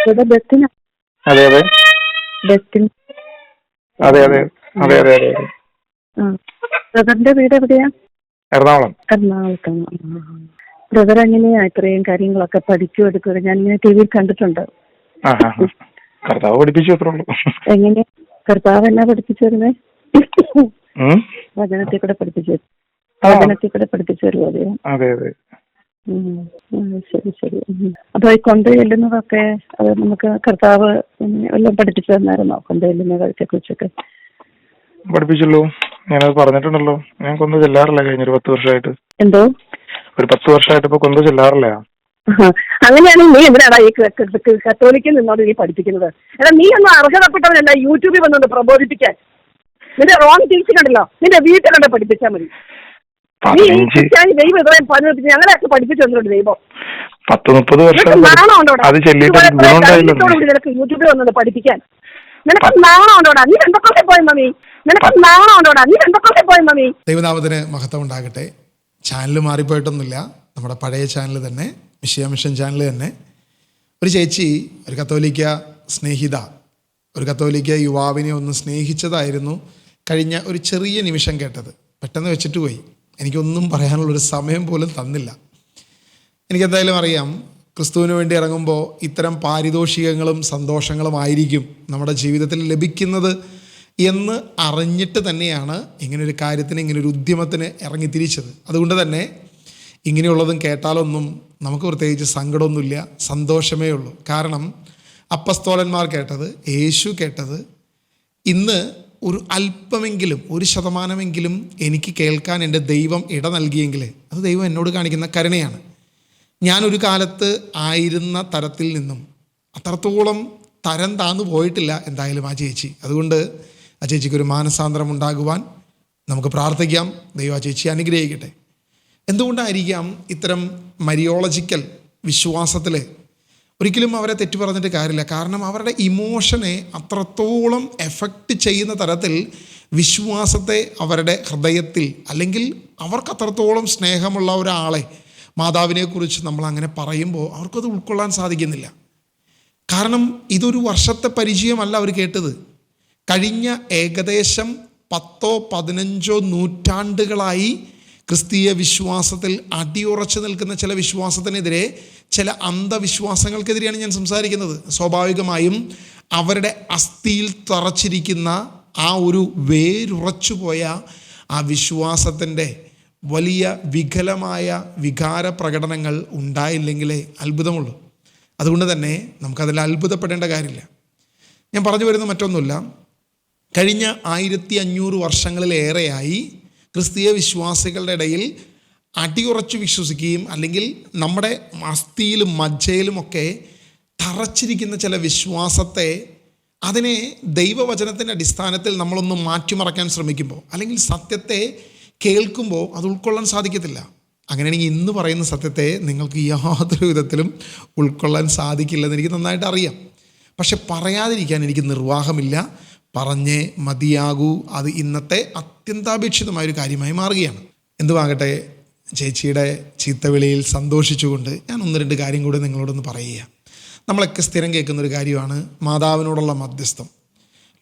ഇവിടെ ബസ്സിന് അതെ അതെ ബസ്സിന് അതെ അതെ അതെ അതെ അതെ അതെ. ബ്രദറിന്റെ വീട് എവിടെയാ? എറണാകുളം. എറണാകുളത്താണ്. ബ്രദർ എങ്ങനെയാ ഇത്രയും കാര്യങ്ങളൊക്കെ പഠിച്ചു എടുക്കുക? ഞാൻ ഇങ്ങനെ ടി വിയിൽ കണ്ടിട്ടുണ്ട്. ആ ആ ആ. കർത്താവ് പഠിപ്പിച്ചു അത്രേ ഉള്ളൂ. എങ്ങനെ കർത്താവ് എന്നാ പഠിപ്പിച്ചു തരുന്നേ? ഉം. വചനത്തിൽ കൂടെ പഠിപ്പിച്ചു തരും. ആ, വചനത്തിൽ കൂടെ പഠിപ്പിച്ചു തരുമോ? അതെയോ? അതെ അതെ. ശരി ശരി. അപ്പൊ ഈ കൊണ്ട് ചെല്ലുന്നതൊക്കെ അത് നമുക്ക് കർത്താവ് എല്ലാം പഠിപ്പിച്ചു തന്നായിരുന്നോ? കൊണ്ട് ചെല്ലുന്ന കാര്യത്തെ കുറിച്ചൊക്കെ പഠിപ്പിച്ചല്ലോ. ഞാനത് പറഞ്ഞിട്ടുണ്ടല്ലോ. ഞാൻ കൊന്ത ചെല്ലാറില്ല കഴിഞ്ഞൊരു 10 വർഷമായിട്ട്. എന്തോ? ഒരു 10 വർഷമായിട്ട് ഇപ്പൊ കൊന്ത ചെല്ലാറില്ല. അങ്ങനെയാണെങ്കിൽ നീ എന്തിനാടാ ഈ കത്തോലിക്കിൽ നിന്നോട് നീ പഠിപ്പിക്കുന്നത്? എടാ, നീ ഒന്നും അർഹതപ്പെട്ടവനല്ല യൂട്യൂബിൽ വന്നത് പ്രബോധിപ്പിക്കാൻ. നിന്റെ റോങ് ടീച്ചിങ് ഉണ്ടല്ലോ, നിന്റെ വീട്ടിലുണ്ടെ പഠിപ്പിച്ചാൽ മതി. നീ ഈ 15 ക്രിസ്ത്യാനി ദൈവം ഇത്രയും പഠിപ്പിച്ച് ഞങ്ങളെയൊക്കെ പഠിപ്പിച്ചു തന്നിട്ടുണ്ട് ദൈവം. 10-30 വർഷം നാണം ഉണ്ടോടാ? അത് ചെല്ലിയിട്ട് ഗുണമുണ്ടായില്ല. നിനക്ക് യൂട്യൂബിൽ വന്നത് പഠിപ്പിക്കാൻ നിനക്ക് നാണം ഉണ്ടോടാ? നീ എന്തൊക്കെ പോയി മമ്മി? നിനക്ക് നാണം ഉണ്ടോടാ? നീ എന്തൊക്കെ പോയി മമ്മി? ദൈവനാമത്തിന് മഹത്വം ഉണ്ടാകട്ടെ. ചാനൽ മാറിപ്പോയിട്ടൊന്നുമില്ല, നമ്മുടെ പഴയ ചാനൽ തന്നെ, മിശിയ മിഷൻ ചാനൽ തന്നെ. ഒരു ചേച്ചി, ഒരു കത്തോലിക്ക സ്നേഹിത, ഒരു കത്തോലിക്ക യുവാവിനെ ഒന്ന് സ്നേഹിച്ചതായിരുന്നു കഴിഞ്ഞ ഒരു ചെറിയ നിമിഷം കേട്ടത്. പെട്ടെന്ന് വെച്ചിട്ട് പോയി. എനിക്കൊന്നും പറയാനുള്ളൊരു സമയം പോലും തന്നില്ല. എനിക്കെന്തായാലും അറിയാം, ക്രിസ്തുവിന് വേണ്ടി ഇറങ്ങുമ്പോൾ ഇത്തരം പാരിതോഷികങ്ങളും സന്തോഷങ്ങളും ആയിരിക്കും നമ്മുടെ ജീവിതത്തിൽ ലഭിക്കുന്നത് എന്ന് അറിഞ്ഞിട്ട് തന്നെയാണ് ഇങ്ങനൊരു കാര്യത്തിന്, ഇങ്ങനൊരു ഉദ്യമത്തിന് ഇറങ്ങിത്തിരിച്ചത്. അതുകൊണ്ട് തന്നെ ഇങ്ങനെയുള്ളതും കേട്ടാലൊന്നും നമുക്ക് പ്രത്യേകിച്ച് സങ്കടമൊന്നുമില്ല, സന്തോഷമേ ഉള്ളൂ. കാരണം അപ്പസ്തോലന്മാർ കേട്ടത്, യേശു കേട്ടത്, ഇന്ന് ഒരു അല്പമെങ്കിലും, 1% എനിക്ക് കേൾക്കാൻ എൻ്റെ ദൈവം ഇട നൽകിയെങ്കിൽ അത് ദൈവം എന്നോട് കാണിക്കുന്ന കരുണയാണ്. ഞാനൊരു കാലത്ത് ആയിരുന്ന തരത്തിൽ നിന്നും അത്രത്തോളം തരം താന്നു പോയിട്ടില്ല എന്തായാലും ആ ചേച്ചി. അതുകൊണ്ട് ആ ചേച്ചിക്കൊരു മാനസാന്തരം ഉണ്ടാകുവാൻ നമുക്ക് പ്രാർത്ഥിക്കാം. ദൈവം ആ ചേച്ചി അനുഗ്രഹിക്കട്ടെ. എന്തുകൊണ്ടായിരിക്കാം ഇത്തരം മരിയോളജിക്കൽ വിശ്വാസത്തിൽ ഒരിക്കലും അവരെ തെറ്റു പറഞ്ഞിട്ട് കാര്യമില്ല. കാരണം അവരുടെ ഇമോഷനെ അത്രത്തോളം എഫക്റ്റ് ചെയ്യുന്ന തരത്തിൽ വിശ്വാസത്തെ അവരുടെ ഹൃദയത്തിൽ, അല്ലെങ്കിൽ അവർക്ക് അത്രത്തോളം സ്നേഹമുള്ള ഒരാളെ, മാതാവിനെക്കുറിച്ച് നമ്മൾ അങ്ങനെ പറയുമ്പോൾ അവർക്കത് ഉൾക്കൊള്ളാൻ സാധിക്കുന്നില്ല. കാരണം ഇതൊരു വർഷത്തെ പരിചയമല്ല അവർ കേട്ടത്. കഴിഞ്ഞ ഏകദേശം 10-15 നൂറ്റാണ്ടുകളായി ക്രിസ്തീയ വിശ്വാസത്തിൽ അടിയുറച്ചു നിൽക്കുന്ന ചില വിശ്വാസത്തിനെതിരെ, ചില അന്ധവിശ്വാസങ്ങൾക്കെതിരെയാണ് ഞാൻ സംസാരിക്കുന്നത്. സ്വാഭാവികമായും അവരുടെ അസ്ഥിയിൽ തറച്ചിരിക്കുന്ന ആ ഒരു വേരുറച്ചുപോയ ആ വിശ്വാസത്തിൻ്റെ വലിയ വികലമായ വികാര പ്രകടനങ്ങൾ ഉണ്ടായില്ലെങ്കിലേ അത്ഭുതമുള്ളൂ. അതുകൊണ്ട് തന്നെ നമുക്കതിൽ അത്ഭുതപ്പെടേണ്ട കാര്യമില്ല. ഞാൻ പറഞ്ഞു വരുന്നത് മറ്റൊന്നുമില്ല. കഴിഞ്ഞ 1500 വർഷങ്ങളിലേറെയായി ക്രിസ്തീയ വിശ്വാസികളുടെ ഇടയിൽ അടിയുറച്ചു വിശ്വസിക്കുകയും, അല്ലെങ്കിൽ നമ്മുടെ അസ്ഥിയിലും മജ്ജയിലുമൊക്കെ തറച്ചിരിക്കുന്ന ചില വിശ്വാസത്തെ, അതിനെ ദൈവവചനത്തിൻ്റെ അടിസ്ഥാനത്തിൽ നമ്മളൊന്ന് മാറ്റിമറക്കാൻ ശ്രമിക്കുമ്പോൾ, അല്ലെങ്കിൽ സത്യത്തെ കേൾക്കുമ്പോൾ അത് ഉൾക്കൊള്ളാൻ സാധിക്കത്തില്ല. അങ്ങനെയാണെങ്കിൽ ഇന്ന് പറയുന്ന സത്യത്തെ നിങ്ങൾക്ക് യാതൊരു വിധത്തിലും ഉൾക്കൊള്ളാൻ സാധിക്കില്ലെന്ന് എനിക്ക് നന്നായിട്ട് അറിയാം. പക്ഷെ പറയാതിരിക്കാൻ എനിക്ക് നിർവാഹമില്ല. പറഞ്ഞേ മതിയാകൂ. അത് ഇന്നത്തെ അത്യന്താപേക്ഷിതമായൊരു കാര്യമായി മാറുകയാണ്. എന്തുവാകട്ടെ, ചേച്ചിയുടെ ചീത്തവിളിയിൽ സന്തോഷിച്ചുകൊണ്ട് ഞാൻ 1-2 കാര്യം കൂടി നിങ്ങളോടൊന്ന് പറയുക. നമ്മളൊക്കെ സ്ഥിരം കേൾക്കുന്നൊരു കാര്യമാണ് മാതാവിനോടുള്ള മധ്യസ്ഥം.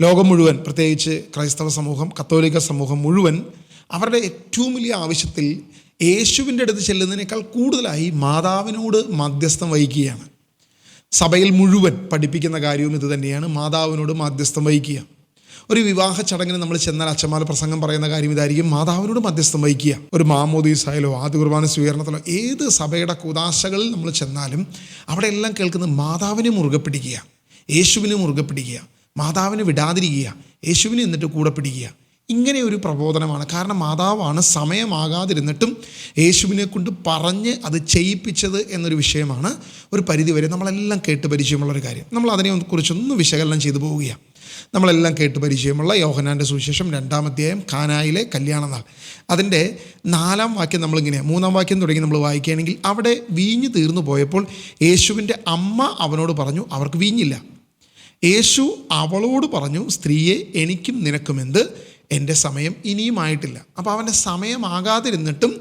ലോകം മുഴുവൻ, പ്രത്യേകിച്ച് ക്രൈസ്തവ സമൂഹം, കത്തോലിക്ക സമൂഹം മുഴുവൻ അവരുടെ ഏറ്റവും വലിയ ആവശ്യത്തിൽ യേശുവിൻ്റെ അടുത്ത് ചെല്ലുന്നതിനേക്കാൾ കൂടുതലായി മാതാവിനോട് മധ്യസ്ഥം വഹിക്കുകയാണ്. സഭയിൽ മുഴുവൻ പഠിപ്പിക്കുന്ന കാര്യവും ഇത് തന്നെയാണ്, മാതാവിനോട് മധ്യസ്ഥം വഹിക്കുക. ഒരു വിവാഹ ചടങ്ങിന് നമ്മൾ ചെന്നാൽ അച്ഛന്മാർ പ്രസംഗം പറയുന്ന കാര്യം ഇതായിരിക്കും, മാതാവിനോട് മധ്യസ്ഥം വഹിക്കുക. ഒരു മാമോദീസായാലോ ആദ്യ കുർബാന സ്വീകരണത്തിലോ ഏത് സഭയുടെ കൂദാശകളിൽ നമ്മൾ ചെന്നാലും അവിടെ എല്ലാം കേൾക്കുന്നത് മാതാവിനെ മുറുകെ പിടിക്കുക, യേശുവിനെ മുറുകെ പിടിക്കുക, മാതാവിനെ വിടാതിരിക്കുക, യേശുവിനെ എന്നിട്ട് കൂടെ പിടിക്കുക. ഇങ്ങനെ ഒരു പ്രബോധനമാണ്. കാരണം മാതാവാണ് സമയമാകാതിരുന്നിട്ടും യേശുവിനെ കൊണ്ട് പറഞ്ഞ് അത് ചെയ്യിപ്പിച്ചത് എന്നൊരു വിഷയമാണ് ഒരു പരിധിവരെ നമ്മളെല്ലാം കേട്ട് പരിചയമുള്ളൊരു കാര്യം. നമ്മൾ അതിനെ കുറിച്ചൊന്ന് വിശകലനം ചെയ്തു പോവുകയാണ്. നമ്മളെല്ലാം കേട്ട് പരിചയമുള്ള യോഹന്നാൻ്റെ സുവിശേഷം 2-ാം അധ്യായം, കാനായിലെ കല്യാണനാൾ, അതിൻ്റെ 4-ാം വാക്യം നമ്മളിങ്ങനെ 3-ാം വാക്യം തുടങ്ങി നമ്മൾ വായിക്കുകയാണെങ്കിൽ, അവിടെ വീഞ്ഞ് തീർന്നു പോയപ്പോൾ യേശുവിൻ്റെ അമ്മ അവനോട് പറഞ്ഞു, അവർക്ക് വീഞ്ഞില്ല. യേശു അവളോട് പറഞ്ഞു, സ്ത്രീയെ, എനിക്കും നിനക്കുമെന്ത്, എൻ്റെ സമയം ഇനിയുമായിട്ടില്ല. അപ്പോൾ അവൻ്റെ സമയമാകാതിരുന്നിട്ടും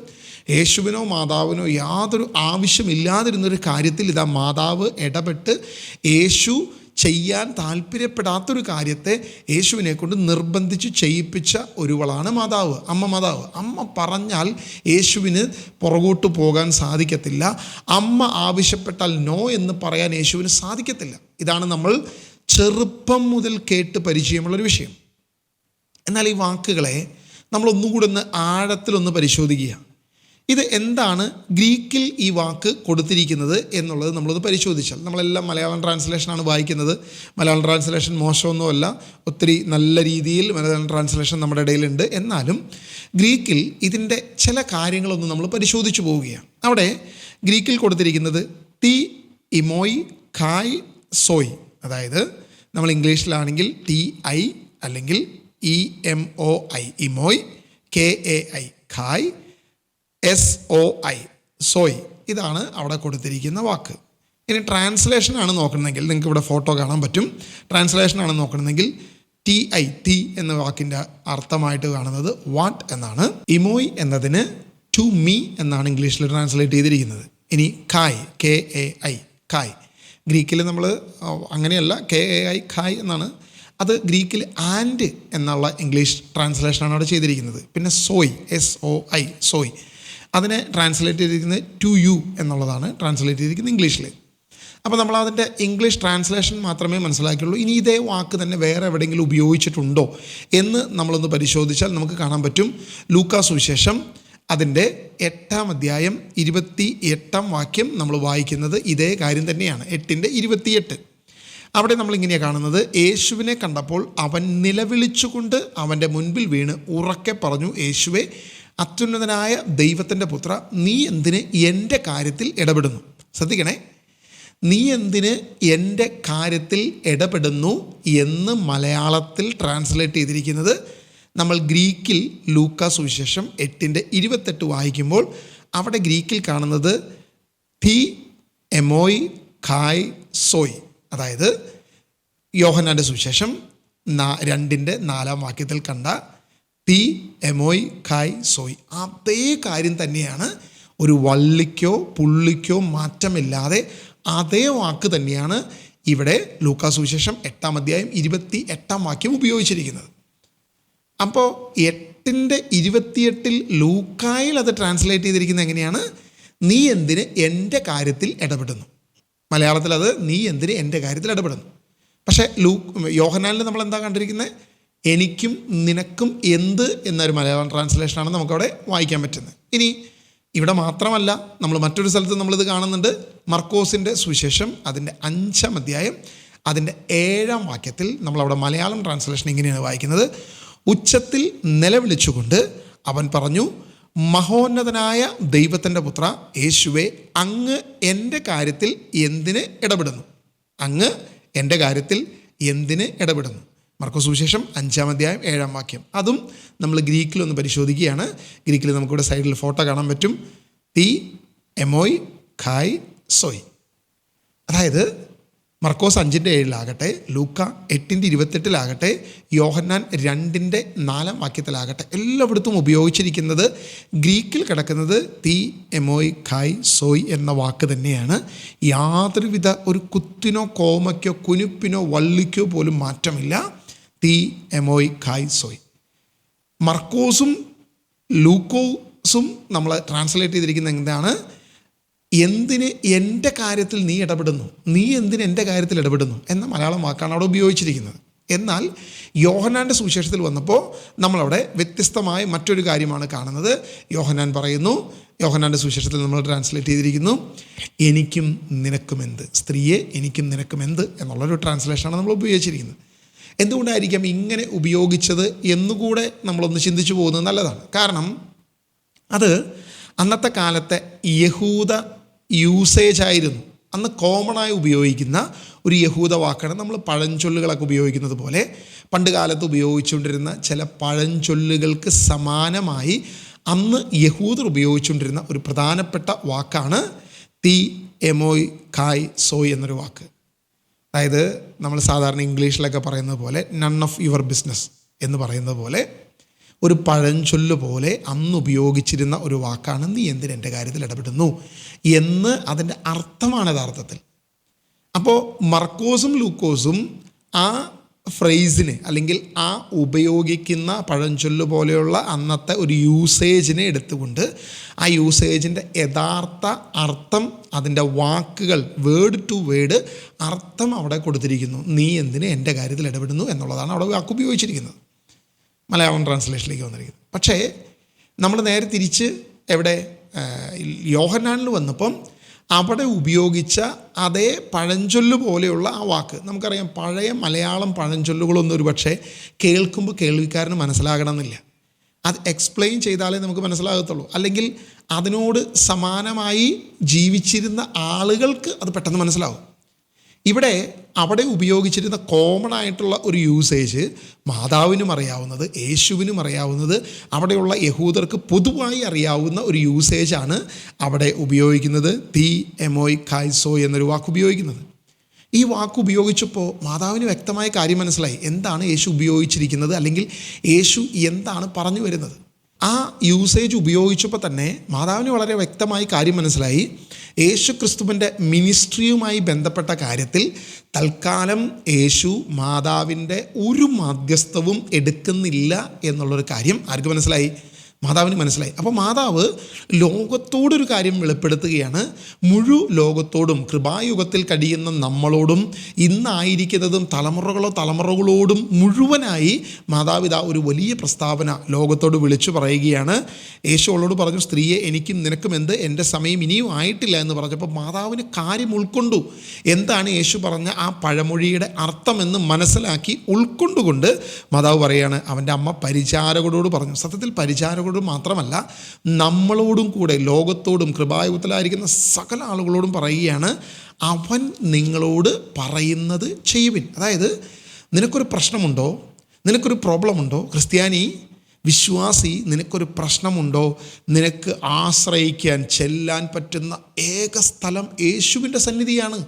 യേശുവിനോ മാതാവിനോ യാതൊരു ആവശ്യമില്ലാതിരുന്നൊരു കാര്യത്തിൽ ഇതാ മാതാവ് ഇടപെട്ട് യേശു ചെയ്യാൻ താല്പര്യപ്പെടാത്തൊരു കാര്യത്തെ യേശുവിനെ കൊണ്ട് നിർബന്ധിച്ച് ചെയ്യിപ്പിച്ച ഒരുവളാണ് മാതാവ്, മാതാവ്. അമ്മ പറഞ്ഞാൽ യേശുവിന് പുറകോട്ട് പോകാൻ സാധിക്കത്തില്ല. അമ്മ ആവശ്യപ്പെട്ടാൽ നോ എന്ന് പറയാൻ യേശുവിന് സാധിക്കത്തില്ല. ഇതാണ് നമ്മൾ ചെറുപ്പം മുതൽ കേട്ട് പരിചയമുള്ളൊരു വിഷയം. എന്നാൽ ഈ വാക്കുകളെ നമ്മളൊന്നുകൂടി ഒന്ന് ആഴത്തിലൊന്ന് പരിശോധിക്കുക. ഇത് എന്താണ് ഗ്രീക്കിൽ ഈ വാക്ക് കൊടുത്തിരിക്കുന്നത് എന്നുള്ളത് നമ്മളൊന്ന് പരിശോധിച്ചാൽ, നമ്മളെല്ലാം മലയാളം ട്രാൻസ്ലേഷനാണ് വായിക്കുന്നത്. മലയാളം ട്രാൻസ്ലേഷൻ മോശമൊന്നുമല്ല, ഒത്തിരി നല്ല രീതിയിൽ മലയാളം ട്രാൻസ്ലേഷൻ നമ്മുടെ ഇടയിലുണ്ട്. എന്നാലും ഗ്രീക്കിൽ ഇതിൻ്റെ ചില കാര്യങ്ങളൊന്ന് നമ്മൾ പരിശോധിച്ചു പോവുകയാണ്. അവിടെ ഗ്രീക്കിൽ കൊടുത്തിരിക്കുന്നത് ടി ഇമോയ് ഖായ് സോയ്, അതായത് നമ്മൾ ഇംഗ്ലീഷിലാണെങ്കിൽ TI അല്ലെങ്കിൽ EMOI ഇമോയ്, KAI ഖായ്, SOI സോയ്, ഇതാണ് അവിടെ കൊടുത്തിരിക്കുന്ന വാക്ക്. ഇനി ട്രാൻസ്ലേഷനാണ് നോക്കണമെങ്കിൽ നിങ്ങൾക്ക് ഇവിടെ ഫോട്ടോ കാണാൻ പറ്റും. ട്രാൻസ്ലേഷനാണ് നോക്കണമെങ്കിൽ TI ടി എന്ന വാക്കിൻ്റെ അർത്ഥമായിട്ട് കാണുന്നത് വാട്ട് എന്നാണ്. ഇമോയ് എന്നതിന് ടു മീ എന്നാണ് ഇംഗ്ലീഷിൽ ട്രാൻസ്ലേറ്റ് ചെയ്തിരിക്കുന്നത്. ഇനി ഖായ് KAI ഖായ്, ഗ്രീക്കിൽ നമ്മൾ അങ്ങനെയല്ല, KAI ഖായ് എന്നാണ്. അത് ഗ്രീക്കിൽ ആൻഡ് എന്നുള്ള ഇംഗ്ലീഷ് ട്രാൻസ്ലേഷനാണ് അവിടെ ചെയ്തിരിക്കുന്നത്. പിന്നെ സോയ് SOI സോയ്, അതിനെ ട്രാൻസ്ലേറ്റ് ചെയ്തിരിക്കുന്നത് ടു യു എന്നുള്ളതാണ് ട്രാൻസ്ലേറ്റ് ചെയ്തിരിക്കുന്നത് ഇംഗ്ലീഷിൽ. അപ്പോൾ നമ്മൾ അതിൻ്റെ ഇംഗ്ലീഷ് ട്രാൻസ്ലേഷൻ മാത്രമേ മനസ്സിലാക്കിയുള്ളൂ. ഇനി ഇതേ വാക്ക് തന്നെ വേറെ എവിടെയെങ്കിലും ഉപയോഗിച്ചിട്ടുണ്ടോ എന്ന് നമ്മളൊന്ന് പരിശോധിച്ചാൽ നമുക്ക് കാണാൻ പറ്റും. ലൂക്കാ സുവിശേഷം അതിൻ്റെ 8-ാം അധ്യായം 28-ാം വാക്യം നമ്മൾ വായിക്കുന്നത് ഇതേ കാര്യം തന്നെയാണ്. 8:28. അവിടെ നമ്മളിങ്ങനെയാണ് കാണുന്നത്, യേശുവിനെ കണ്ടപ്പോൾ അവൻ നിലവിളിച്ചുകൊണ്ട് അവൻ്റെ മുൻപിൽ വീണ് ഉറക്കെ പറഞ്ഞു, യേശുവേ, അത്യുന്നതനായ ദൈവത്തിൻ്റെ പുത്ര, നീ എന്തിന് എൻ്റെ കാര്യത്തിൽ ഇടപെടുന്നു? ശ്രദ്ധിക്കണേ, നീ എന്തിന് എൻ്റെ കാര്യത്തിൽ ഇടപെടുന്നു എന്ന് മലയാളത്തിൽ ട്രാൻസ്ലേറ്റ് ചെയ്തിരിക്കുന്നത് നമ്മൾ ഗ്രീക്കിൽ ലൂക്കാ സുവിശേഷം 8:28 വായിക്കുമ്പോൾ അവിടെ ഗ്രീക്കിൽ കാണുന്നത് തി എമോയ് ഖായ് സോയ്, അതായത് യോഹന്നാൻ്റെ സുവിശേഷം 2:4 വാക്യത്തിൽ കണ്ട തി എമോയ് ഖായ് സോയ്, അതേ കാര്യം തന്നെയാണ്. ഒരു വള്ളിക്കോ പുള്ളിക്കോ മാറ്റമില്ലാതെ അതേ വാക്ക് തന്നെയാണ് ഇവിടെ ലൂക്കാ സുവിശേഷം 8-ാം അധ്യായം 28-ാം വാക്യം ഉപയോഗിച്ചിരിക്കുന്നത്. അപ്പോൾ 8:28 ലൂക്കായിൽ അത് ട്രാൻസ്ലേറ്റ് ചെയ്തിരിക്കുന്നത് എങ്ങനെയാണ്? നീ എന്തിന് എൻ്റെ കാര്യത്തിൽ ഇടപെടുന്നു. മലയാളത്തിൽ അത് നീ എന്തിന് എൻ്റെ കാര്യത്തിൽ ഇടപെടുന്നു. പക്ഷേ യോഹന്നാനിൽ നമ്മൾ എന്താ കണ്ടിരിക്കുന്നത്? എനിക്കും നിനക്കും എന്ത് എന്നൊരു മലയാളം ട്രാൻസ്ലേഷനാണ് നമുക്കവിടെ വായിക്കാൻ പറ്റുന്നത്. ഇനി ഇവിടെ മാത്രമല്ല, നമ്മൾ മറ്റൊരു സ്ഥലത്ത് നമ്മളിത് കാണുന്നുണ്ട്. മർക്കോസിൻ്റെ സുവിശേഷം അതിൻ്റെ 5-ാം അധ്യായം അതിൻ്റെ 7-ാം വാക്യത്തിൽ നമ്മളവിടെ മലയാളം ട്രാൻസ്ലേഷൻ ഇങ്ങനെയാണ് വായിക്കുന്നത്, ഉച്ചത്തിൽ നിലവിളിച്ചുകൊണ്ട് അവൻ പറഞ്ഞു, മഹോന്നതനായ ദൈവത്തിൻ്റെ പുത്ര യേശുവേ, അങ്ങ് എൻ്റെ കാര്യത്തിൽ എന്തിന് ഇടപെടുന്നു? അങ്ങ് എൻ്റെ കാര്യത്തിൽ എന്തിന് ഇടപെടുന്നു? മർക്കോസ് സുവിശേഷം 5-ാം അധ്യായം 7-ാം വാക്യം. അതും നമ്മൾ ഗ്രീക്കിലൊന്ന് പരിശോധിക്കുകയാണ്. ഗ്രീക്കിൽ നമുക്കിവിടെ സൈഡിൽ ഫോട്ടോ കാണാൻ പറ്റും. തി എമോയ് ഖായ് സോയ്, അതായത് മർക്കോസ് 5:7 ലൂക്ക 8:28 യോഹന്നാൻ 2:4 വാക്യത്തിലാകട്ടെ, എല്ലായിടത്തും ഉപയോഗിച്ചിരിക്കുന്നത് ഗ്രീക്കിൽ കിടക്കുന്നത് തി എമോയ് ഖായ് സോയ് എന്ന വാക്ക് തന്നെയാണ്. യാതൊരുവിധ ഒരു കുത്തിനോ കോമയ്ക്കോ കുനിപ്പിനോ വള്ളിക്കോ പോലും മാറ്റമില്ല. തി എമോയ് ഖായ് സോയ്. മർക്കോസും ലൂക്കോസും നമ്മൾ ട്രാൻസ്ലേറ്റ് ചെയ്തിരിക്കുന്നത് എന്താണ്? എന്തിന് എൻ്റെ കാര്യത്തിൽ നീ ഇടപെടുന്നു, നീ എന്തിന് എൻ്റെ കാര്യത്തിൽ ഇടപെടുന്നു എന്ന മലയാളം വാക്കാണ് അവിടെ ഉപയോഗിച്ചിരിക്കുന്നത്. എന്നാൽ യോഹന്നാൻ്റെ സുവിശേഷത്തിൽ വന്നപ്പോൾ നമ്മളവിടെ വ്യത്യസ്തമായ മറ്റൊരു കാര്യമാണ് കാണുന്നത്. യോഹന്നാൻ പറയുന്നു, യോഹന്നാൻ്റെ സുവിശേഷത്തിൽ നമ്മൾ ട്രാൻസ്ലേറ്റ് ചെയ്തിരിക്കുന്നു, എനിക്കും നിനക്കും എന്ത്, സ്ത്രീയെ എനിക്കും നിനക്കും എന്ത് എന്നുള്ളൊരു ട്രാൻസ്ലേഷനാണ് നമ്മൾ ഉപയോഗിച്ചിരിക്കുന്നത്. എന്തുകൊണ്ടായിരിക്കാം ഇങ്ങനെ ഉപയോഗിച്ചത് എന്നുകൂടെ നമ്മളൊന്ന് ചിന്തിച്ചു പോകുന്നത് നല്ലതാണ്. കാരണം അത് അന്നത്തെ കാലത്തെ യഹൂദ യൂസേജ് ആയിരുന്നു. അന്ന് കോമണായി ഉപയോഗിക്കുന്ന ഒരു യഹൂദ വാക്കാണ്. നമ്മൾ പഴഞ്ചൊല്ലുകളൊക്കെ ഉപയോഗിക്കുന്നത് പോലെ പണ്ട് കാലത്ത് ഉപയോഗിച്ചുകൊണ്ടിരുന്ന ചില പഴഞ്ചൊല്ലുകൾക്ക് സമാനമായി അന്ന് യഹൂദർ ഉപയോഗിച്ചുകൊണ്ടിരുന്ന ഒരു പ്രധാനപ്പെട്ട വാക്കാണ് തി എമോയ് ഖായ് സോയ് എന്നൊരു വാക്ക്. അതായത് നമ്മൾ സാധാരണ ഇംഗ്ലീഷിലൊക്കെ പറയുന്നത് പോലെ നൺ ഓഫ് യുവർ ബിസിനസ് എന്ന് പറയുന്നത് പോലെ ഒരു പഴഞ്ചൊല്ല് പോലെ അന്ന് ഉപയോഗിച്ചിരുന്ന ഒരു വാക്കാണ് നീ എന്തിന് എൻ്റെ കാര്യത്തിൽ ഇടപെടുന്നു എന്ന് അതിൻ്റെ അർത്ഥമാണ് യഥാർത്ഥത്തിൽ. അപ്പോൾ മർക്കോസും ലൂക്കോസും ആ ഫ്രേസിനെ അല്ലെങ്കിൽ ആ ഉപയോഗിക്കുന്ന പഴഞ്ചൊല്ല് പോലെയുള്ള അന്നത്തെ ഒരു യൂസേജിനെ എടുത്തുകൊണ്ട് ആ യൂസേജിൻ്റെ യഥാർത്ഥ അർത്ഥം, അതിൻ്റെ വാക്കുകൾ വേർഡ് ടു വേർഡ് അർത്ഥം അവിടെ കൊടുത്തിരിക്കുന്നു. നീ എന്തിന് എൻ്റെ കാര്യത്തിൽ ഇടപെടുന്നു എന്നുള്ളതാണ് അവിടെ വാക്ക് ഉപയോഗിച്ചിരിക്കുന്നത്, മലയാളം ട്രാൻസ്ലേഷനിലേക്ക് വന്നിരിക്കുന്നത്. പക്ഷേ നമ്മൾ നേരെ തിരിച്ച് എവിടെ യോഹന്നാനിൽ വന്നപ്പം അവിടെ ഉപയോഗിച്ച അതേ പഴഞ്ചൊല്ല് പോലെയുള്ള ആ വാക്ക് നമുക്കറിയാം. പഴയ മലയാളം പഴഞ്ചൊല്ലുകളൊന്നും ഒരു പക്ഷേ കേൾക്കുമ്പോൾ കേൾവിക്കാരന് മനസ്സിലാകണമെന്നില്ല. അത് എക്സ്പ്ലെയിൻ ചെയ്താലേ നമുക്ക് മനസ്സിലാകത്തുള്ളൂ. അല്ലെങ്കിൽ അതിനോട് സമാനമായി ജീവിച്ചിരുന്ന ആളുകൾക്ക് അത് പെട്ടെന്ന് മനസ്സിലാവും. ഇവിടെ അവിടെ ഉപയോഗിച്ചിരുന്ന കോമൺ ആയിട്ടുള്ള ഒരു യൂസേജ് മാതാവിനും അറിയാവുന്നത്, യേശുവിനും അറിയാവുന്നത്, അവിടെയുള്ള യഹൂദർക്ക് പൊതുവായി അറിയാവുന്ന ഒരു യൂസേജാണ് അവിടെ ഉപയോഗിക്കുന്നത്. തീ എമോയ് കായ്സോ എന്നൊരു വാക്ക് ഉപയോഗിക്കുന്നത്. ഈ വാക്ക് ഉപയോഗിച്ചപ്പോൾ മാതാവിന് വ്യക്തമായ കാര്യം മനസ്സിലായി, എന്താണ് യേശു ഉപയോഗിച്ചിരിക്കുന്നത്, അല്ലെങ്കിൽ യേശു എന്താണ് പറഞ്ഞു വരുന്നത്. ആ യൂസേജ് ഉപയോഗിച്ചപ്പോൾ തന്നെ മാതാവിന് വളരെ വ്യക്തമായി കാര്യം മനസ്സിലായി, യേശു ക്രിസ്തുവിൻ്റെ മിനിസ്ട്രിയുമായി ബന്ധപ്പെട്ട കാര്യത്തിൽ തൽക്കാലം യേശു മാതാവിൻ്റെ ഒരു മധ്യസ്ഥവും എടുക്കുന്നില്ല എന്നുള്ളൊരു കാര്യം ആർക്ക് മനസ്സിലായി? മാതാവിന് മനസ്സിലായി. അപ്പോൾ മാതാവ് ലോകത്തോടൊരു കാര്യം വെളിപ്പെടുത്തുകയാണ്. ലോകത്തോടും കൃപായുഗത്തിൽ കഴിയുന്ന നമ്മളോടും ഇന്നായിരിക്കുന്നതും തലമുറകളോടും മുഴുവനായി മാതാപിതാ ഒരു വലിയ പ്രസ്താവന ലോകത്തോട് വിളിച്ചു പറയുകയാണ്. യേശു അവളോട് പറഞ്ഞു, സ്ത്രീയെ എനിക്കും നിനക്കും എന്ത്, എൻ്റെ സമയം ഇനിയും ആയിട്ടില്ല എന്ന് പറഞ്ഞപ്പോൾ മാതാവിന് കാര്യം ഉൾക്കൊണ്ടു. എന്താണ് യേശു പറഞ്ഞ ആ പഴമൊഴിയുടെ അർത്ഥമെന്ന് മനസ്സിലാക്കി ഉൾക്കൊണ്ടുകൊണ്ട് മാതാവ് പറയുകയാണ്, അവൻ്റെ അമ്മ പരിചാരകരോട് പറഞ്ഞു. സത്യത്തിൽ പരിചാരകരോട് മാത്രമല്ല, നമ്മളോടും കൂടെ ലോകത്തോടും കൃപായുഗത്തിലായിരിക്കുന്ന സകല ആളുകളോടും പറയുകയാണ്, അവൻ നിങ്ങളോട് പറയുന്നത് ചെയ്യുവിൻ. അതായത് നിനക്കൊരു പ്രശ്നമുണ്ടോ, നിനക്കൊരു പ്രോബ്ലമുണ്ടോ, ക്രിസ്ത്യാനി വിശ്വാസി, നിനക്കൊരു പ്രശ്നമുണ്ടോ, നിനക്ക് ആശ്രയിക്കാൻ ചെല്ലാൻ പറ്റുന്ന ഏക സ്ഥലം യേശുവിൻ്റെ സന്നിധിയാണ്.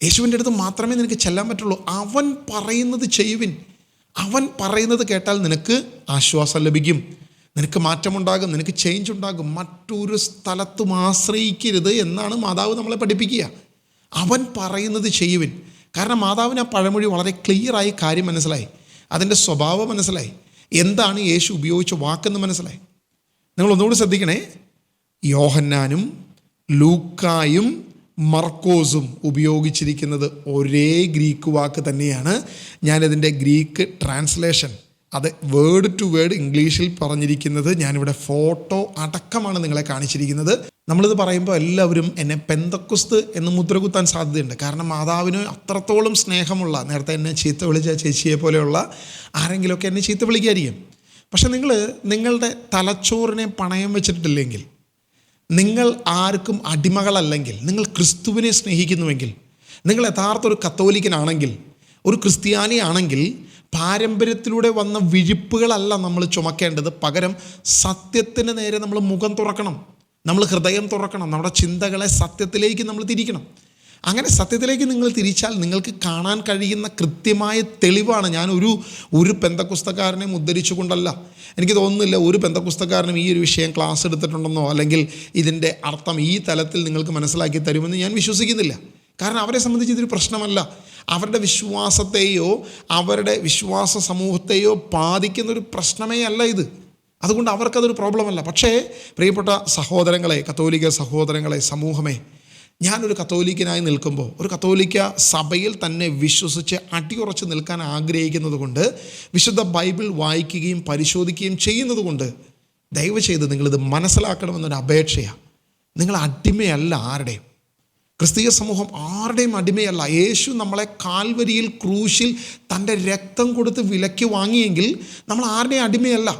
യേശുവിൻ്റെ അടുത്ത് മാത്രമേ നിനക്ക് ചെല്ലാൻ പറ്റുള്ളൂ. അവൻ പറയുന്നത് ചെയ്യുവിൻ. അവൻ പറയുന്നത് കേട്ടാൽ നിനക്ക് ആശ്വാസം ലഭിക്കും, നിനക്ക് മാറ്റമുണ്ടാകും, നിനക്ക് ചേഞ്ച് ഉണ്ടാകും. മറ്റൊരു സ്ഥലത്തും ആശ്രയിക്കരുത് എന്നാണ് മാതാവ് നമ്മളെ പഠിപ്പിക്കുക. അവൻ പറയുന്നത് ചെയ്യുവിൻ. കാരണം മാതാവിന് ആ പഴമൊഴി വളരെ ക്ലിയറായി കാര്യം മനസ്സിലായി, അതിൻ്റെ സ്വഭാവം മനസ്സിലായി, എന്താണ് യേശു ഉപയോഗിച്ച വാക്കെന്ന് മനസ്സിലായി. നിങ്ങളൊന്നുകൂടി ശ്രദ്ധിക്കണേ, യോഹന്നാനും ലൂക്കായും മർക്കോസും ഉപയോഗിച്ചിരിക്കുന്നത് ഒരേ ഗ്രീക്ക് വാക്ക് തന്നെയാണ്. ഞാനതിൻ്റെ ഗ്രീക്ക് ട്രാൻസ്ലേഷൻ, അത് വേർഡ് ടു വേർഡ് ഇംഗ്ലീഷിൽ പറഞ്ഞിരിക്കുന്നത് ഞാനിവിടെ ഫോട്ടോ അടക്കമാണ് നിങ്ങളെ കാണിച്ചിരിക്കുന്നത്. നമ്മളിത് പറയുമ്പോൾ എല്ലാവരും എന്നെ പെന്തക്കുസ്ത് എന്ന് മുദ്രകുത്താൻ സാധ്യതയുണ്ട്. കാരണം മാതാവിന് അത്രത്തോളം സ്നേഹമുള്ള, നേരത്തെ എന്നെ ചീത്ത വിളിച്ച ചേച്ചിയെ പോലെയുള്ള ആരെങ്കിലുമൊക്കെ എന്നെ ചീത്ത വിളിക്കായിരിക്കും. പക്ഷെ നിങ്ങളുടെ തലച്ചോറിനെ പണയം വെച്ചിട്ടില്ലെങ്കിൽ, നിങ്ങൾ ആർക്കും അടിമകളല്ലെങ്കിൽ, നിങ്ങൾ ക്രിസ്തുവിനെ സ്നേഹിക്കുന്നുവെങ്കിൽ, നിങ്ങൾ യഥാർത്ഥ ഒരു കത്തോലിക്കനാണെങ്കിൽ, ഒരു ക്രിസ്ത്യാനിയാണെങ്കിൽ, പാരമ്പര്യത്തിലൂടെ വന്ന വിഴുപ്പുകളല്ല നമ്മൾ ചുമക്കേണ്ടത്. പകരം സത്യത്തിന് നേരെ നമ്മൾ മുഖം തുറക്കണം, നമ്മൾ ഹൃദയം തുറക്കണം, നമ്മുടെ ചിന്തകളെ സത്യത്തിലേക്ക് നമ്മൾ തിരിക്കണം. അങ്ങനെ സത്യത്തിലേക്ക് നിങ്ങൾ തിരിച്ചാൽ നിങ്ങൾക്ക് കാണാൻ കഴിയുന്ന കൃത്യമായ തെളിവാണ്. ഞാൻ ഒരു പെന്തക്കുസ്തക്കാരനെ ഉദ്ധരിച്ചുകൊണ്ടല്ല, എനിക്ക് തോന്നുന്നില്ല ഒരു പെന്തക്കുസ്തക്കാരനും ഈ ഒരു വിഷയം ക്ലാസ് എടുത്തിട്ടുണ്ടെന്നോ അല്ലെങ്കിൽ ഇതിൻ്റെ അർത്ഥം ഈ തലത്തിൽ നിങ്ങൾക്ക് മനസ്സിലാക്കി തരുമെന്ന് ഞാൻ വിശ്വസിക്കുന്നില്ല. കാരണം അവരെ സംബന്ധിച്ച് ഇതൊരു പ്രശ്നമല്ല. അവരുടെ വിശ്വാസത്തെയോ അവരുടെ വിശ്വാസ സമൂഹത്തെയോ ബാധിക്കുന്നൊരു പ്രശ്നമേ അല്ല ഇത്. അതുകൊണ്ട് അവർക്കതൊരു പ്രോബ്ലമല്ല. പക്ഷേ പ്രിയപ്പെട്ട സഹോദരങ്ങളെ, കത്തോലിക്ക സഹോദരങ്ങളെ, സമൂഹമേ, ഞാനൊരു കത്തോലിക്കനായി നിൽക്കുമ്പോൾ, ഒരു കത്തോലിക്ക സഭയിൽ തന്നെ വിശ്വസിച്ച് അടിയുറച്ച് നിൽക്കാൻ ആഗ്രഹിക്കുന്നത് കൊണ്ട്, വിശുദ്ധ ബൈബിൾ വായിക്കുകയും പരിശോധിക്കുകയും ചെയ്യുന്നത് കൊണ്ട് ദയവ് ചെയ്ത് നിങ്ങളിത് മനസ്സിലാക്കണമെന്നൊരു അപേക്ഷയാണ്. നിങ്ങൾ അടിമയല്ല ആരുടെയും. ക്രിസ്തീയ സമൂഹം ആരുടെയും അടിമയല്ല. യേശു നമ്മളെ കാൽവരിയിൽ ക്രൂശിൽ തൻ്റെ രക്തം കൊടുത്ത് വിലയ്ക്ക് വാങ്ങിയെങ്കിൽ നമ്മൾ ആരുടെയും അടിമയല്ല.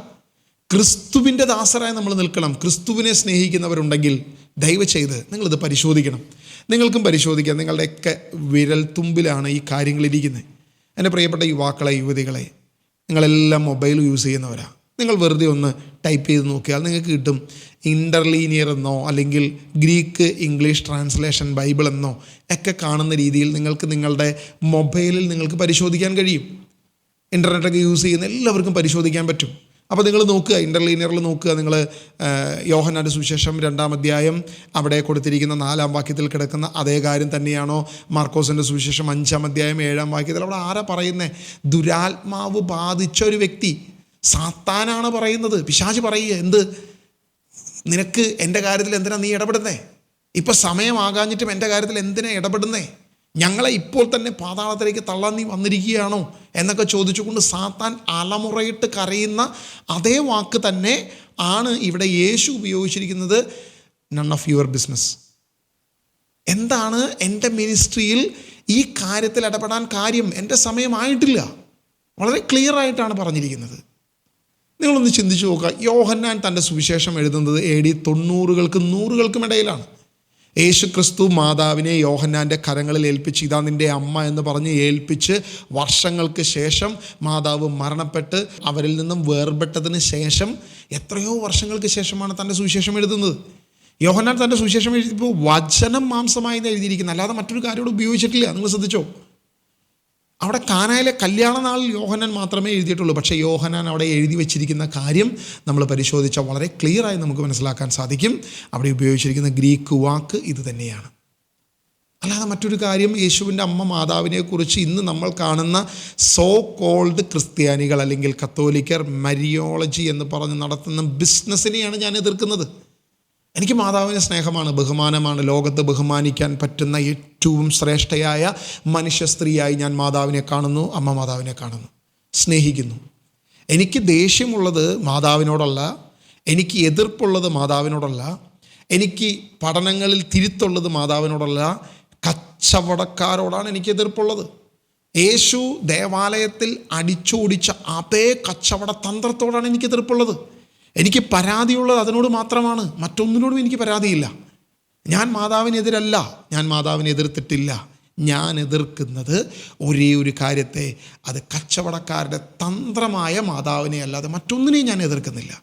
ക്രിസ്തുവിൻ്റെ ദാസരായി നമ്മൾ നിൽക്കണം. ക്രിസ്തുവിനെ സ്നേഹിക്കുന്നവരുണ്ടെങ്കിൽ ദയവ് ചെയ്ത് നിങ്ങളിത് പരിശോധിക്കണം. നിങ്ങൾക്കും പരിശോധിക്കാം. നിങ്ങളുടെയൊക്കെ വിരൽ തുമ്പിലാണ് ഈ കാര്യങ്ങളിരിക്കുന്നത്. എൻ്റെ പ്രിയപ്പെട്ട യുവാക്കളെ, യുവതികളെ, നിങ്ങളെല്ലാം മൊബൈൽ യൂസ് ചെയ്യുന്നവരാണ്. നിങ്ങൾ വെറുതെ ഒന്ന് ടൈപ്പ് ചെയ്ത് നോക്കിയാൽ നിങ്ങൾക്ക് കിട്ടും. ഇൻ്റർലീനിയർ എന്നോ അല്ലെങ്കിൽ ഗ്രീക്ക് ഇംഗ്ലീഷ് ട്രാൻസ്ലേഷൻ ബൈബിൾ എന്നോ ഒക്കെ കാണുന്ന രീതിയിൽ നിങ്ങൾക്ക് നിങ്ങളുടെ മൊബൈലിൽ നിങ്ങൾക്ക് പരിശോധിക്കാൻ കഴിയും. ഇൻ്റർനെറ്റൊക്കെ യൂസ് ചെയ്യുന്ന എല്ലാവർക്കും പരിശോധിക്കാൻ പറ്റും. അപ്പോൾ നിങ്ങൾ നോക്കുക, ഇൻ്റർലീനിയറിൽ നോക്കുക, നിങ്ങൾ യോഹന്നാൻ്റെ സുവിശേഷം 2-ാം അധ്യായം അവിടെ കൊടുത്തിരിക്കുന്ന 4-ാം വാക്യത്തിൽ കിടക്കുന്ന അതേ കാര്യം തന്നെയാണോ മാർക്കോസിൻ്റെ സുവിശേഷം 5-ാം അധ്യായം 7-ാം വാക്യത്തിൽ? അവിടെ ആരാ പറയുന്നത്? ദുരാത്മാവ് ബാധിച്ച ഒരു വ്യക്തി, സാത്താനാണ് പറയുന്നത്. പിശാച് പറയുക, എന്ത്, നിനക്ക് എൻ്റെ കാര്യത്തിൽ എന്തിനാ നീ ഇടപെടുന്നേ? ഇപ്പം സമയമാകാഞ്ഞിട്ടും എൻ്റെ കാര്യത്തിൽ എന്തിനാ ഇടപെടുന്നേ? ഞങ്ങളെ ഇപ്പോൾ തന്നെ പാതാളത്തിലേക്ക് തള്ളാൻ നീ വന്നിരിക്കുകയാണോ എന്നൊക്കെ ചോദിച്ചുകൊണ്ട് സാത്താൻ അലമുറയിട്ട് കരയുന്ന അതേ വാക്ക് തന്നെ ആണ് ഇവിടെ യേശു ഉപയോഗിച്ചിരിക്കുന്നത്. None of your business. എന്താണ് എൻ്റെ മിനിസ്ട്രിയിൽ ഈ കാര്യത്തിൽ ഇടപെടാൻ കാര്യം? എൻ്റെ സമയമായിട്ടില്ല. വളരെ ക്ലിയർ ആയിട്ടാണ് പറഞ്ഞിരിക്കുന്നത്. നിങ്ങളൊന്ന് ചിന്തിച്ചു നോക്കുക. യോഹന്നാൻ തൻ്റെ സുവിശേഷം എഴുതുന്നത് AD 90-കൾക്കും 100-കൾക്കും ഇടയിലാണ്. യേശു ക്രിസ്തു മാതാവിനെ യോഹന്നാൻ്റെ കരങ്ങളിൽ ഏൽപ്പിച്ച്, ഇതാ നിൻ്റെ അമ്മ എന്ന് പറഞ്ഞ് ഏൽപ്പിച്ച് വർഷങ്ങൾക്ക് ശേഷം മാതാവ് മരണപ്പെട്ട് അവരിൽ നിന്നും വേർപെട്ടതിന് ശേഷം എത്രയോ വർഷങ്ങൾക്ക് ശേഷമാണ് തൻ്റെ സുവിശേഷം എഴുതുന്നത്. യോഹന്നാൻ തൻ്റെ സുവിശേഷം എഴുതിയപ്പോൾ വചനം മാംസമായി എഴുതിയിരിക്കുന്നത്, അല്ലാതെ മറ്റൊരു കാര്യം ഇവിടെ ഉപയോഗിച്ചിട്ടില്ല. നിങ്ങൾ ശ്രദ്ധിച്ചോ? അവിടെ കാനായിലെ കല്യാണ നാളിൽ യോഹന്നാൻ മാത്രമേ എഴുതിയിട്ടുള്ളൂ. പക്ഷേ യോഹന്നാൻ അവിടെ എഴുതി വെച്ചിരിക്കുന്ന കാര്യം നമ്മൾ പരിശോധിച്ചാൽ വളരെ ക്ലിയറായി നമുക്ക് മനസ്സിലാക്കാൻ സാധിക്കും. അവിടെ ഉപയോഗിച്ചിരിക്കുന്ന ഗ്രീക്ക് വാക്ക് ഇത് തന്നെയാണ്. അല്ലാതെ മറ്റൊരു കാര്യം, യേശുവിൻ്റെ അമ്മ മാതാവിനെക്കുറിച്ച് ഇന്ന് നമ്മൾ കാണുന്ന സോ കോൾഡ് ക്രിസ്ത്യാനികൾ അല്ലെങ്കിൽ കത്തോലിക്കർ മരിയോളജി എന്ന് പറഞ്ഞ് നടത്തുന്ന ബിസിനസ്സിനെയാണ് ഞാൻ എതിർക്കുന്നത്. എനിക്ക് മാതാവിന് സ്നേഹമാണ്, ബഹുമാനമാണ്. ലോകത്ത് ബഹുമാനിക്കാൻ പറ്റുന്ന ഏറ്റവും ശ്രേഷ്ഠയായ മനുഷ്യ സ്ത്രീയായി ഞാൻ മാതാവിനെ കാണുന്നു, അമ്മ മാതാവിനെ കാണുന്നു, സ്നേഹിക്കുന്നു. എനിക്ക് ദേഷ്യമുള്ളത് മാതാവിനോടല്ല, എനിക്ക് എതിർപ്പുള്ളത് മാതാവിനോടല്ല, എനിക്ക് പഠനങ്ങളിൽ തിരുത്തുള്ളത് മാതാവിനോടല്ല, കച്ചവടക്കാരോടാണ് എനിക്ക് എതിർപ്പുള്ളത്. യേശു ദേവാലയത്തിൽ അടിച്ചോടിച്ച അതേ കച്ചവട തന്ത്രത്തോടാണ് എനിക്ക് എതിർപ്പുള്ളത്. എനിക്ക് പരാതിയുള്ളത് അതിനോട് മാത്രമാണ്, മറ്റൊന്നിനോടും എനിക്ക് പരാതിയില്ല. ഞാൻ മാതാവിനെതിരല്ല, ഞാൻ മാതാവിനെ എതിർത്തിട്ടില്ല. ഞാൻ എതിർക്കുന്നത് ഒരേ ഒരു കാര്യത്തെ, അത് കച്ചവടക്കാരുടെ തന്ത്രമായ മാതാവിനെ അല്ലാതെ മറ്റൊന്നിനെയും ഞാൻ എതിർക്കുന്നില്ല.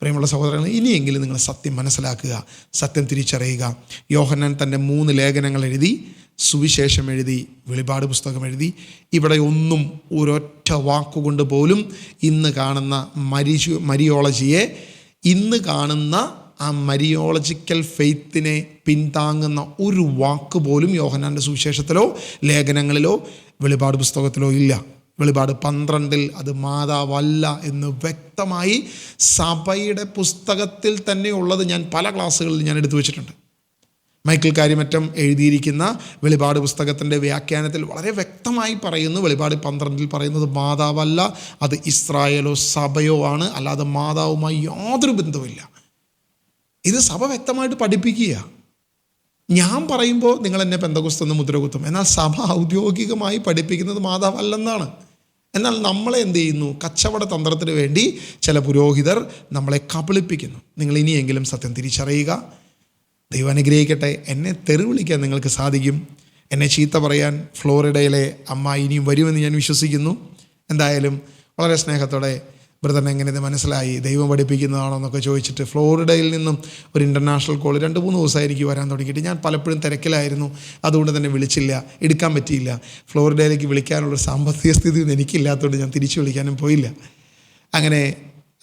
പ്രിയമുള്ള സഹോദരങ്ങൾ, ഇനിയെങ്കിലും നിങ്ങൾ സത്യം മനസ്സിലാക്കുക, സത്യം തിരിച്ചറിയുക. യോഹന്നാൻ തൻ്റെ 3 ലേഖനങ്ങൾ എഴുതി, സുവിശേഷം എഴുതി, വെളിപാട് പുസ്തകം എഴുതി. ഇവിടെ ഒന്നും ഒരൊറ്റ വാക്കുകൊണ്ട് പോലും ഇന്ന് കാണുന്ന മരിയോളജിയെ, ഇന്ന് കാണുന്ന ആ മരിയോളജിക്കൽ ഫെയ്ത്തിനെ പിന്താങ്ങുന്ന ഒരു വാക്ക് പോലും യോഹന്നാൻ്റെ സുവിശേഷത്തിലോ ലേഖനങ്ങളിലോ വെളിപാട് പുസ്തകത്തിലോ ഇല്ല. വെളിപാട് 12-ൽ അത് മാതാവല്ല എന്ന് വ്യക്തമായി സഭയുടെ പുസ്തകത്തിൽ തന്നെ ഉള്ളത് ഞാൻ പല ക്ലാസ്സുകളിൽ ഞാൻ എടുത്തു വച്ചിട്ടുണ്ട്. മൈക്കിൾ കാര്യമറ്റം എഴുതിയിരിക്കുന്ന വെളിപാട് പുസ്തകത്തിൻ്റെ വ്യാഖ്യാനത്തിൽ വളരെ വ്യക്തമായി പറയുന്നു, വെളിപാട് 12-ൽ പറയുന്നത് മാതാവല്ല, അത് ഇസ്രായേലോ സഭയോ ആണ്, അല്ലാതെ മാതാവുമായി യാതൊരു ബന്ധവുമില്ല. ഇത് സഭ വ്യക്തമായിട്ട് പഠിപ്പിക്കുക. ഞാൻ പറയുമ്പോൾ നിങ്ങൾ എന്നെ പെന്തക്കോസ്തെന്ന് മുദ്രകുത്തും, എന്നാൽ സഭ ഔദ്യോഗികമായി പഠിപ്പിക്കുന്നത് മാതാവല്ലെന്നാണ്. എന്നാൽ നമ്മളെ എന്ത് ചെയ്യുന്നു? കച്ചവട തന്ത്രത്തിന് വേണ്ടി ചില പുരോഹിതർ നമ്മളെ കബളിപ്പിക്കുന്നു. നിങ്ങൾ ഇനിയെങ്കിലും സത്യം തിരിച്ചറിയുക. ദൈവം അനുഗ്രഹിക്കട്ടെ. എന്നെ തെറി വിളിക്കാൻ നിങ്ങൾക്ക് സാധിക്കും, എന്നെ ചീത്ത പറയാൻ ഫ്ലോറിഡയിലെ അമ്മ ഇനിയും വരുമെന്ന് ഞാൻ വിശ്വസിക്കുന്നു. എന്തായാലും വളരെ സ്നേഹത്തോടെ ബ്രദറിന് എങ്ങനെ ഇത് മനസ്സിലായി, ദൈവം പഠിപ്പിക്കുന്നതാണോ എന്നൊക്കെ ചോദിച്ചിട്ട് ഫ്ലോറിഡയിൽ നിന്നും ഒരു ഇൻ്റർനാഷണൽ കോൾ 2-3 ദിവസമായി എനിക്ക് വരാൻ തുടങ്ങിയിട്ട് ഞാൻ പലപ്പോഴും തിരക്കിലായിരുന്നു, അതുകൊണ്ട് തന്നെ വിളിച്ചില്ല, എടുക്കാൻ പറ്റിയില്ല. ഫ്ലോറിഡയിലേക്ക് വിളിക്കാനുള്ളൊരു സാമ്പത്തിക സ്ഥിതിയൊന്നും എനിക്കില്ലാത്തതുകൊണ്ട് ഞാൻ തിരിച്ചു വിളിക്കാനും പോയില്ല. അങ്ങനെ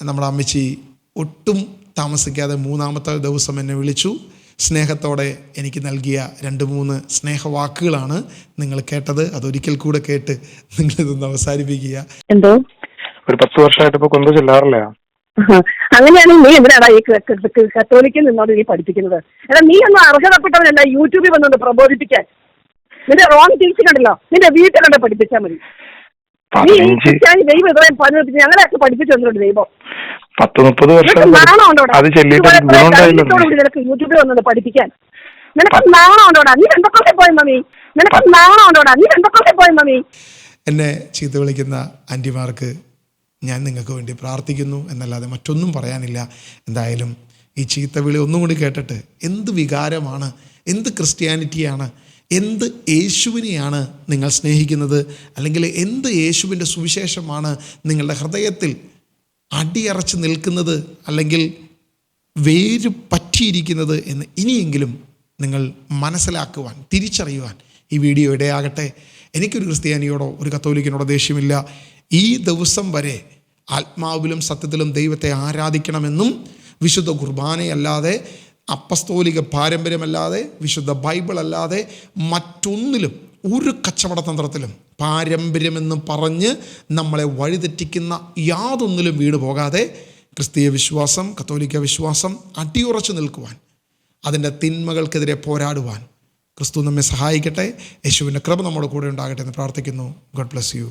നമ്മുടെ അമ്മച്ചി ഒട്ടും താമസിക്കാതെ 3-ാമത്തെ ദിവസം എന്നെ വിളിച്ചു. സ്നേഹത്തോടെ എനിക്ക് നൽകിയ 2-3 സ്നേഹവാക്കുകളാണ് നിങ്ങൾ കേട്ടത്. അതൊരിക്കൽ കൂടെ കേട്ട് നിങ്ങളിതൊന്ന് അവസാനിപ്പിക്കുക. എന്തോ ഒരു 10 വർഷമായിട്ട് ഇപ്പൊ കൊന്ത ചെല്ലാറില്ല. അങ്ങനെയാണെങ്കിൽ നീ എന്തിനാടാ ഈ കത്തോലിക്കിൽ നിന്നോട് നീ പഠിപ്പിക്കുന്നത്? എടാ, നീ ഒന്നും അർഹതപ്പെട്ടവനല്ല യൂട്യൂബിൽ വന്നുകൊണ്ട് പ്രബോധിപ്പിക്കാൻ. നിന്റെ റോങ് തിങ്സ് കണ്ടല്ലോ, നിന്റെ വീട്ടിൽ കണ്ട് പഠിപ്പിച്ചാൽ മതി. നീ ദൈവം ഇത്രയും പഠിപ്പിച്ച് ഞങ്ങളെയൊക്കെ പഠിപ്പിച്ചു തന്നിട്ടുണ്ട് ദൈവം. 10-30 വർഷം അത് നിനക്ക് യൂട്യൂബിൽ വന്നത് പഠിപ്പിക്കാൻ നിനക്ക് നാണം ഉണ്ടോടാ? നീ എന്തൊക്കെ പോയി മമ്മി, നിനക്ക് നാണം ഉണ്ടോടാ? നീ എന്തൊക്കെ പോയി മമ്മി. എന്നെ ചീത്ത വിളിക്കുന്ന ആൻറ്റിമാർക്ക് ഞാൻ നിങ്ങൾക്ക് വേണ്ടി പ്രാർത്ഥിക്കുന്നു എന്നല്ലാതെ മറ്റൊന്നും പറയാനില്ല. എന്തായാലും ഈ ചീത്ത വിളി ഒന്നും കൂടി കേട്ടിട്ട് എന്ത് വികാരമാണ്, എന്ത് ക്രിസ്ത്യാനിറ്റിയാണ്, എന്ത് യേശുവിനെയാണ് നിങ്ങൾ സ്നേഹിക്കുന്നത്, അല്ലെങ്കിൽ എന്ത് യേശുവിൻ്റെ സുവിശേഷമാണ് നിങ്ങളുടെ ഹൃദയത്തിൽ അടിയറച്ച് നിൽക്കുന്നത്, അല്ലെങ്കിൽ വേര് പറ്റിയിരിക്കുന്നത് എന്ന് ഇനിയെങ്കിലും നിങ്ങൾ മനസ്സിലാക്കുവാൻ, തിരിച്ചറിയുവാൻ ഈ വീഡിയോ ഇടയാകട്ടെ. എനിക്കൊരു ക്രിസ്ത്യാനിയോടോ ഒരു കത്തോലിക്കനോടോ ദേഷ്യമില്ല. ഈ ദിവസം വരെ ആത്മാവിലും സത്യത്തിലും ദൈവത്തെ ആരാധിക്കണമെന്നും വിശുദ്ധ കുർബാനയല്ലാതെ, അപ്പസ്തോലിക പാരമ്പര്യമല്ലാതെ, വിശുദ്ധ ബൈബിളല്ലാതെ മറ്റൊന്നിലും ഒരു കച്ചവട തന്ത്രത്തിലും പാരമ്പര്യമെന്ന് പറഞ്ഞ് നമ്മളെ വഴിതെറ്റിക്കുന്ന യാതൊന്നിലും വീണ് പോകാതെ ക്രിസ്തീയ വിശ്വാസം, കത്തോലിക്ക വിശ്വാസം അടിയുറച്ചു നിൽക്കുവാൻ, അതിൻ്റെ തിന്മകൾക്കെതിരെ പോരാടുവാൻ ക്രിസ്തു നമ്മെ സഹായിക്കട്ടെ. യേശുവിൻ്റെ കൃപ നമ്മുടെ കൂടെ ഉണ്ടാകട്ടെ എന്ന് പ്രാർത്ഥിക്കുന്നു. God bless you.